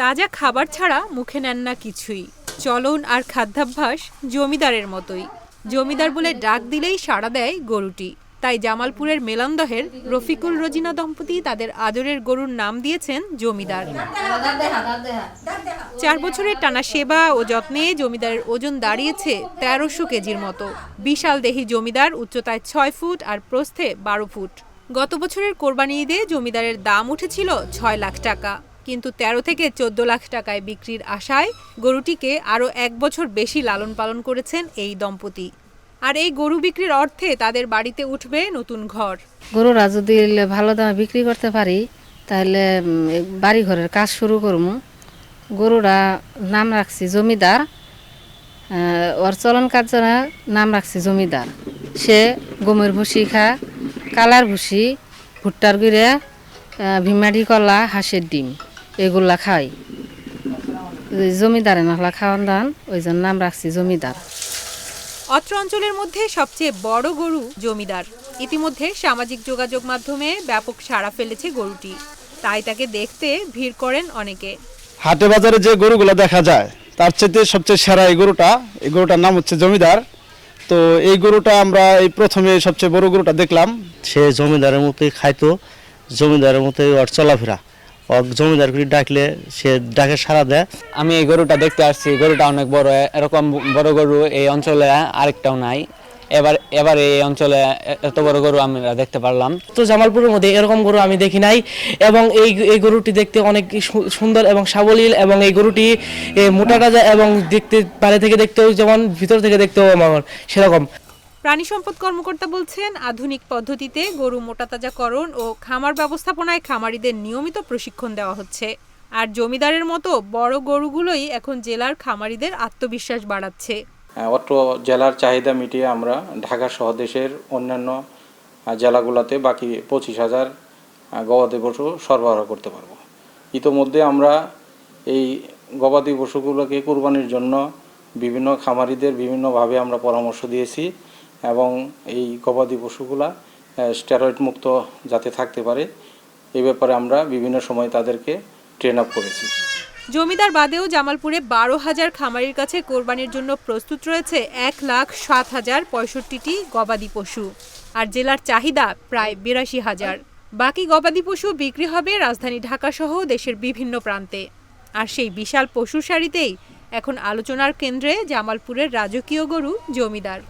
তাজা খাবার ছাড়া মুখে নেন না কিছুই। চলন আর খাদ্যাভ্যাস জমিদারের মতোই। জমিদার বলে ডাক দিলেই সাড়া দেয় গরুটি। তাই জামালপুরের মেলান্দহের রফিকুল রোজিনা দম্পতি তাদের আদরের গরুর নাম দিয়েছেন জমিদার। 4 বছরের টানা সেবা ও যত্নে জমিদারের ওজন দাঁড়িয়েছে 1300 কেজির মতো। বিশাল দেহি জমিদার উচ্চতায় 6 ফুট আর প্রস্থে 12 ফুট। গত বছরের কোরবানি ঈদে জমিদারের দাম উঠেছিল 6 লাখ টাকা, কিন্তু 13 থেকে 14 লাখ টাকায় বিক্রির আশায় গরুটিকে আরও 1 বছর বেশি লালন পালন করেছেন এই দম্পতি। আর এই গরু বিক্রির অর্থে তাদের বাড়িতে উঠবে নতুন ঘর। গরুরা যদি ভালো দামে বিক্রি করতে পারি তাহলে বাড়ি ঘরের কাজ শুরু করবো। গরুরা নাম রাখছি জমিদার, ওর চলন কার্যের নাম রাখছি জমিদার। সে গমের ভুসি খা, কালার ভুসি, ভুট্টার গুঁড়ে, ভিমাটি কলা, হাঁসের ডিম এগুলা খাই। জমিদারে নাহলা খাওয়ান দান, ওই জন্য নাম রাখছি জমিদার। অত্র অঞ্চলের মধ্যে সবচেয়ে বড় গরু জমিদার। ইতিমধ্যে সামাজিক যোগাযোগ মাধ্যমে ব্যাপক সাড়া ফেলেছে গরুটি, তাই তাকে দেখতে ভিড় করেন অনেকে। হাটে বাজারে যে গরুগুলো দেখা যায় তার চেয়ে সবচেয়ে সেরা এই গরুটার নাম হচ্ছে জমিদার। তো এই গরুটা আমরা এই প্রথমে সবচেয়ে বড় গরুটা দেখলাম। সে জমিদারের মতোই খাইতো, জমিদারের মতোই ওর চলাফেরা। জমিদার করে ডাকলে সে ডাকে সাড়া দেয়। আমি এই গরুটা দেখতে আসছি, গরুটা অনেক বড়। এরকম বড় গরু এই অঞ্চলে আরেকটাও নাই। এবার এই অঞ্চলে এত বড় গরু আমরা দেখতে পারলাম। তো জামালপুরের মধ্যে এরকম গরু আমি দেখি নাই, এবং এই গরুটি দেখতে অনেক সুন্দর এবং সাবলীল, এবং এই গরুটি মোটা তাজা এবং দেখতে বাইরে থেকে দেখতেও যেমন ভিতর থেকে দেখতেও সেরকম। প্রাণী সম্পদ কর্মকর্তা বলছেন, আধুনিক পদ্ধতিতে গরু মোটাতাজাকরণ ও খামার ব্যবস্থাপনায় খামারিদের নিয়মিত প্রশিক্ষণ দেওয়া হচ্ছে। আর জমিদারের মতো বড় গরুগুলোই এখন জেলার খামারিদের আত্মবিশ্বাস বাড়াচ্ছে। অত্র জেলার চাহিদা মিটিয়ে আমরা ঢাকা সহ দেশের অন্যান্য জেলাগুলোতে বাকি 25,000 গবাদি পশু সরবরাহ করতে পারব। ইতোমধ্যে আমরা এই গবাদি পশুগুলোকে কুরবানির জন্য বিভিন্ন খামারিদের বিভিন্নভাবে আমরা পরামর্শ দিয়েছি, এবং এই গবাদি পশুগুলা স্টেরয়েড মুক্ত যাতে থাকতে পারে এই ব্যাপারে আমরা বিভিন্ন সময় তাদেরকে ট্রেন আপ করেছি। জমিদার বাদেও জামালপুরে 12,000 খামারির কাছে কোরবানির জন্য প্রস্তুত রয়েছে 1,07,065টি গবাদি পশু। আর জেলার চাহিদা প্রায় 82,000। বাকি গবাদি পশু বিক্রি হবে রাজধানী ঢাকা সহ দেশের বিভিন্ন প্রান্তে। আর সেই বিশাল পশুর সারিতেই এখন আলোচনার কেন্দ্রে জামালপুরের রাজকীয় গরু জমিদার।